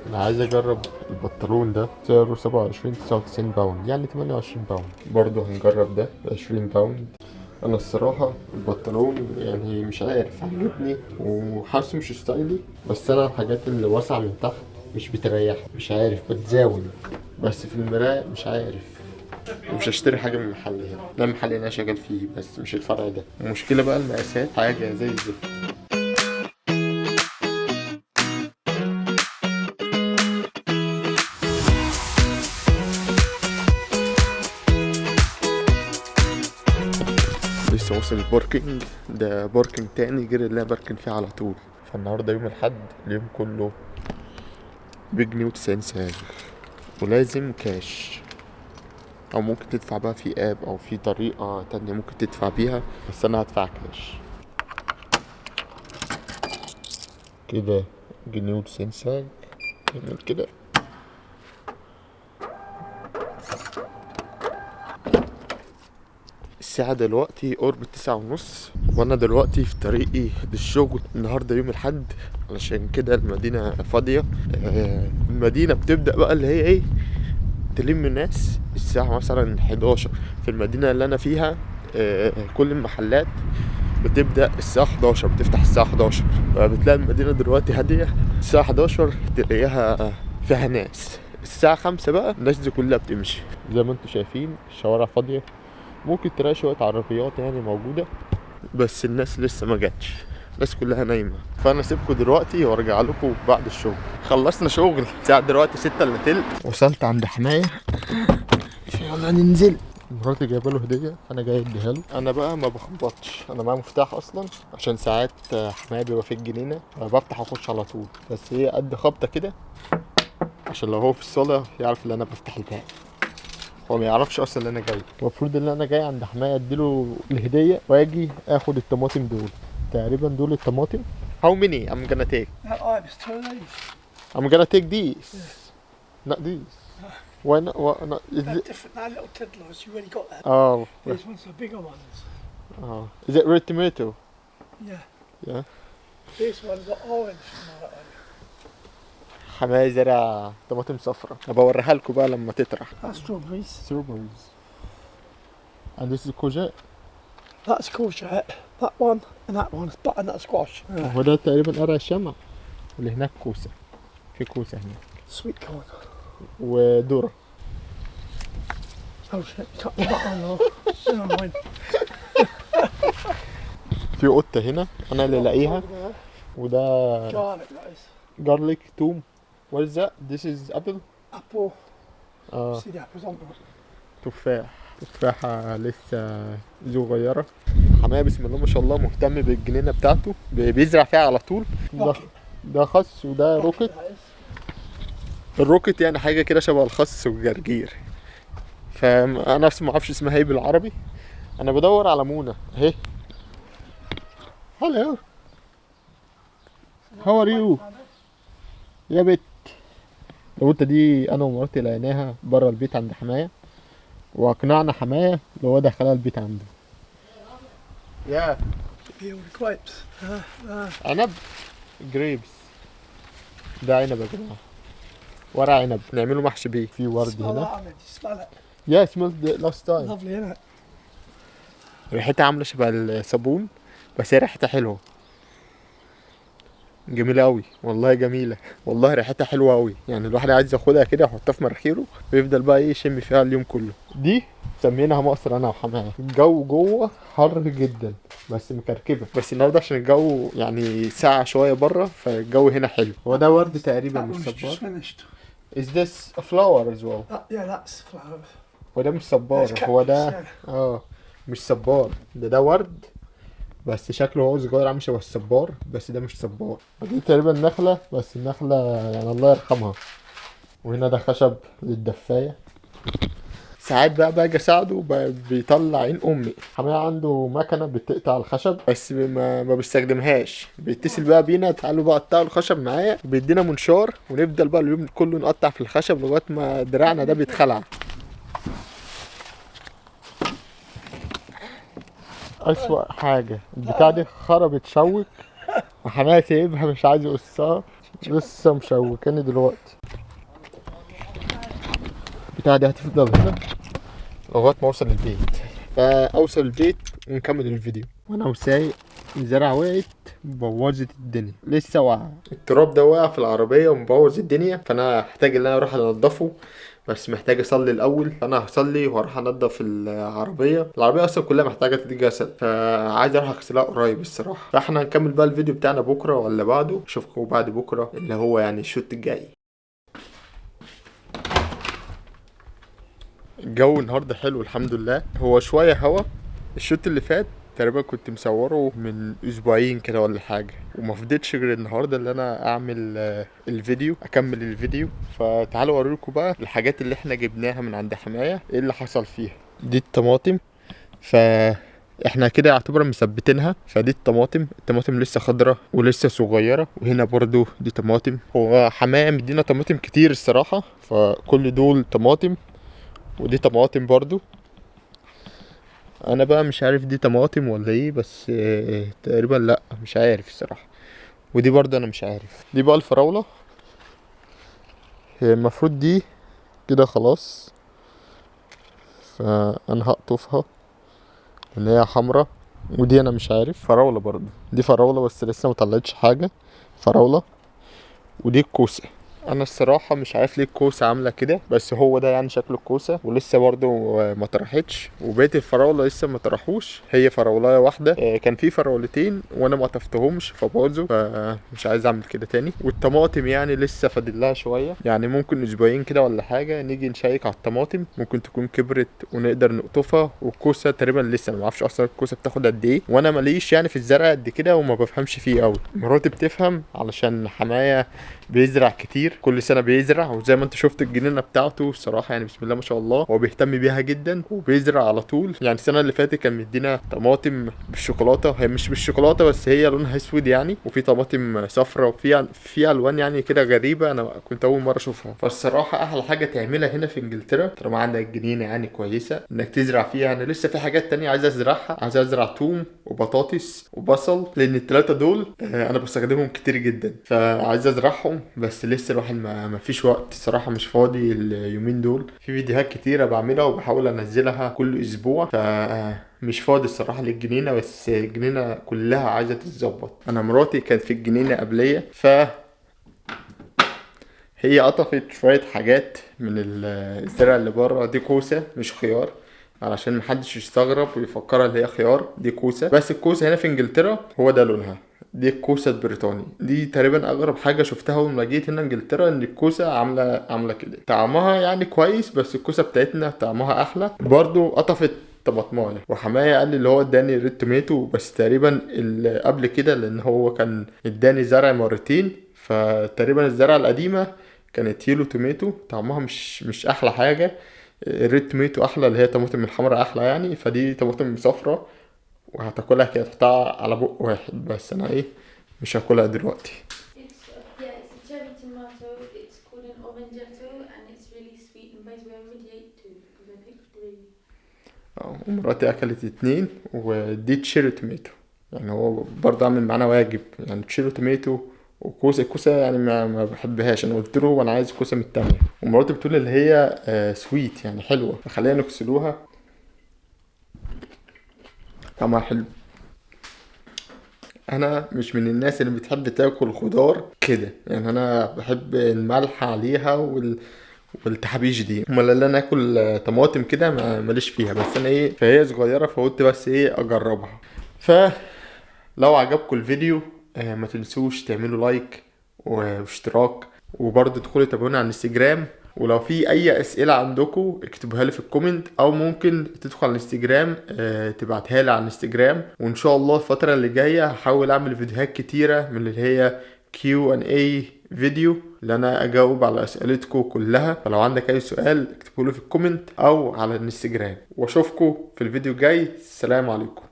انا عايز اجرب البنطلون ده، سعره 27.99 باوند، يعني 28 باوند. برضه هنجرب ده ب20 باوند. انا الصراحة البنطلون يعني مش عارف عجبني وحاسه مش ستايلي، بس انا الحاجات اللي واسعة من تحت مش بتريح، مش عارف بتزاول، بس في المراية مش عارف. مش هشتري حاجة من المحل هنا، ده المحل اللي انا شغال فيه بس مش الفرع ده. المشكلة بقى المقاسات حاجة زي الزفت. لسه واصل الباركينج ده، باركينج تاني غير اللي انا بركن فيه على طول. فالنهارده يوم الحد، اليوم كله بجنيه وتسعين ساغ، ولازم كاش، او ممكن تدفع بقى في اب او في طريقة تانية ممكن تدفع بيها، بس انا هدفع كاش. كده جنيه وتسعين ساغ، نعمل كده. الساعة دلوقتي قرب 9:30، وانا دلوقتي في طريقي للشغل. النهاردة يوم الحد، علشان كده المدينة فاضية. المدينة بتبدأ بقى اللي هي ايه، تلم الناس الساعة مثلا 11 في المدينة اللي انا فيها. كل المحلات بتبدأ الساعة 11، بتفتح الساعة 11، فبتلاقي المدينة دلوقتي هادية. الساعة 11 تلاقيها فيها ناس، الساعة 5 بقى الناس دي كلها بتمشي. زي ما انتم شايفين الشوارع فاضية، ممكن تلاقي شوية عربيات يعني موجودة، بس الناس لسه ما جاتش، الناس كلها نايمة. فأنا سيبكم دلوقتي وارجع لكم بعد الشغل. خلصنا شغل، الساعة دلوقتي 6:15، وصلت عند حماية. يلا ننزل. مراتي جايبه له هدية، أنا جاي أديها له. أنا بقى ما بخبطش، أنا معايا مفتاح أصلا، عشان ساعات حماية بيبقى في الجنينة فبفتح وأخش على طول، بس هي قد خبطة كده عشان لو هو في الصالة يعرف إن أنا بفتح الباب. هو ما يعرفش اصلا ان انا جاي. المفروض ان انا جاي عند حماية اديله الهديه واجي اخد الطماطم دول. تقريبا دول الطماطم. How many I'm gonna take? It's two of these. I'm gonna take these. Not these. Why not? Is They're it? different. They're little tiddlers. You already got that. Oh. These ones are bigger ones. Oh. Is it red tomato? Yeah. Yeah. These ones are orange tomato. حماية زرع طماطم صفرا، بوريها لكم بقى لما تطرح. That's strawberries. Strawberries. And this is courgette. That's courgette. That one and that one's butternut squash. هو ده تقريبا قرع الشمع. واللي هناك كوسة، في كوسة هناك. Sweet corn. وذرة. Oh shit! Cut the butter off. Never mind. في قطة هنا أنا اللي لاقيها، وده Garlic, that is. garlic, توم. What is that? This is apple. Apple. اه See the apples on them. تفاح، تفاحة لسه صغيرة. حماية بسم الله ما شاء الله مهتم بالجنينة بتاعته، بيزرع فيها على طول. ده خس وده روكت. الروكت يعني حاجة كده شبه الخس والجرجير، فأنا نفسي ما اعرفش اسمها ايه بالعربي. أنا بدور على منى اهي. هلو، هاو ار يو يا بت. القطة دي أنا ومراتي لقيناها برا البيت عند حماية، وأقنعنا حماية اللي هو دخلها البيت عنده. يا Here with the grapes. عنب، جريبس. ده عنب يا جماعة، ورق عنب نعمله محشي بيه. في ورد Smell هنا. that, Ahmed. You smell it. يا smelled last time. Lovely, isn't it? ريحتها عاملة شبه الصابون، بس هي ريحتها حلوة، جميلة أوي والله، جميلة والله، ريحتها حلوة أوي. يعني الواحد عايز ياخدها كده يحطها في مناخيره ويفضل بقى ايه يشم فيها اليوم كله. دي سميناها مصر أنا وحماية. الجو جوه حر جدا بس مكركبة، بس النهارده عشان الجو يعني ساعة شوية بره، فالجو هنا حلو. هو ده ورد تقريبا That مش one's just صبار. finished. Is this a flower as well? Yeah, that's flowers. هو ده مش صبار، هو ده مش صبار، ده ورد، بس شكله هو صغير عامل شبه الصبار، بس ده مش صبار. دي تقريبا نخلة، بس النخلة يعني الله يرحمها. وهنا ده خشب للدفاية. ساعات بقى باجي اساعده بيطلع عين امي. حماية عنده مكنة بتقطع الخشب، بس ما بيستخدمهاش. بيتصل بقى بينا، تعالوا بقى قطعوا الخشب معايا، بيدينا منشار ونفضل بقى اليوم كله نقطع في الخشب لغاية ما دراعنا ده بيتخلع. أسوأ حاجة البتاع دي خربت شوك، وحماية سايبها مش عايز يقصها. لسه مشوكاني دلوقتي. بتاع دي هتفضل هنا لغايه ما اوصل البيت، فاوصل البيت ونكمل الفيديو. وانا وسايق الزرعه وقعت بوظت الدنيا، لسه واقعه. التراب ده واقع في العربيه ومبوظ الدنيا، فانا هحتاج ان انا اروح انضفه، بس محتاج اصلي الاول. فانا هصلي واروح انضف العربيه اصلا كلها محتاجه تتغسل، فعايز اروح اغسلها قريب الصراحه. فاحنا هنكمل بقى الفيديو بتاعنا بكره ولا بعده، اشوفكم بعد بكره اللي هو يعني الشوط الجاي. الجو النهارده حلو الحمد لله، هو شويه هوا. الشوط اللي فات تقريبا كنت مصوره من اسبوعين كده ولا حاجه، وما فضلتش غير النهارده اللي انا اعمل الفيديو، اكمل الفيديو. فتعالوا اوريكم بقى الحاجات اللي احنا جبناها من عند حمايه، ايه اللي حصل فيها. دي الطماطم، احنا كده يعتبر مثبتينها. فدي الطماطم لسه خضرة ولسه صغيرة. وهنا برضو دي طماطم. هو حماية مدينا طماطم كتير الصراحة، فكل دول طماطم. ودي طماطم برضو. انا بقى مش عارف دي طماطم ولا ايه، بس تقريبا لا، مش عارف الصراحة. ودي برضو انا مش عارف. دي بقى الفراولة، هي المفروض دي كده خلاص، فانا هقطفها لان هي حمرا. ودي انا مش عارف، فراولة برضو. دي فراولة بس لسه مطلعتش حاجة، فراولة. ودي الكوسة. انا الصراحة مش عارف ليه الكوسة عاملة كده، بس هو ده يعني شكل الكوسة. ولسه برضو ما طرحتش، وبقية الفراولة لسه ما طرحوش. هي فراولاية واحدة، كان في فراولتين وانا ما طفتهمش فباظوا، فمش عايز اعمل كده تاني. والطماطم يعني لسه فاضل لها شوية، يعني ممكن اسبوعين كده ولا حاجة نيجي نشيك على الطماطم، ممكن تكون كبرت ونقدر نقطفها. والكوسة تقريبا لسه، انا ما اعرفش اصلا الكوسة بتاخد قد ايه، وانا ماليش يعني في الزرع قد كده وما بفهمش فيه قوي. مراتي بتفهم علشان حماية بيزرع كتير، كل سنه بيزرع. وزي ما انت شفت الجنينه بتاعته الصراحه يعني بسم الله ما شاء الله، هو بيهتم بيها جدا وبيزرع على طول. يعني السنه اللي فاتت كان مدينا طماطم بالشوكولاته، هي مش بالشوكولاته بس هي لونها اسود يعني، وفي طماطم صفرا، وفي الوان يعني كده غريبه انا كنت اول مره اشوفها. فالصراحه احلى حاجه تعملها هنا في انجلترا طالما عندك جنينه يعني كويسه انك تزرع فيها. انا لسه في حاجات تانية عايز ازرعها، عايز ازرع توم وبطاطس وبصل، لان الثلاثه دول انا بستخدمهم كتير جدا، فعايز ازرعهم. بس لسه الواحد ما فيش وقت الصراحه، مش فاضي اليومين دول. في فيديوهات كتيره بعملها وبحاول انزلها كل اسبوع، مش فاضي الصراحه للجنينه. بس الجنينه كلها عايزه تتظبط. انا مراتي كانت في الجنينه قبليه، هي قطفت شويه حاجات من الزرع اللي بره. دي كوسه مش خيار، علشان محدش يستغرب ويفكرها اللي هي خيار، دي كوسه. بس الكوسه هنا في انجلترا هو ده لونها، دي الكوسه البريطاني. دي تقريبا اغرب حاجه شفتها اول ما جيت هنا انجلترا، ان الكوسه عامله كده. طعمها يعني كويس، بس الكوسه بتاعتنا طعمها احلى. برضو قطفت طماطمايه، وحماية قال لي اللي هو اداني ريد توميتو، بس تقريبا اللي قبل كده لان هو كان اداني زرع مرتين، فتقريبا الزرعه القديمه كانت يلو توميتو، طعمها مش احلى حاجه. الريد توميتو احلى، اللي هي طماطم الحمراء احلى يعني. فدي طماطم صفرا وهتاكلها كده تحطها على بق واحد، بس انا ايه مش هاكلها دلوقتي. It's a cherry tomato. It's called an orangetto and it's really sweet. And basically I already ate two because I picked three. ومراتي اكلت 2 ودي تشيري توميتو. يعني هو برضه عامل معانا واجب، يعني تشيري توميتو الكوسه يعني ما بحبهاش. انا قلت له انا عايز كوسه من التانية، ومراتي بتقول اللي هي سويت يعني حلوه، فخلينا نغسلوها. طعمها حلو. انا مش من الناس اللي بتحب تاكل خضار كده، يعني انا بحب الملح عليها والتحابيش دي. امال اللي انا اكل طماطم كده ماليش فيها. بس انا ايه، فهي صغيره فقلت بس ايه اجربها. فلو عجبكم الفيديو ما تنسوش تعملوا لايك واشتراك، وبرضه تدخلوا تابعونا على الانستجرام. ولو في اي اسئله عندكم اكتبوها لي في الكومنت، او ممكن تدخل على الانستجرام تبعتها لي على الانستجرام. وان شاء الله الفتره اللي جايه هحاول اعمل فيديوهات كتيره من اللي هي Q&A فيديو، اللي انا اجاوب على اسئلتكم كلها. فلو عندك اي سؤال اكتبوا له في الكومنت او على الانستجرام. واشوفكم في الفيديو الجاي. السلام عليكم.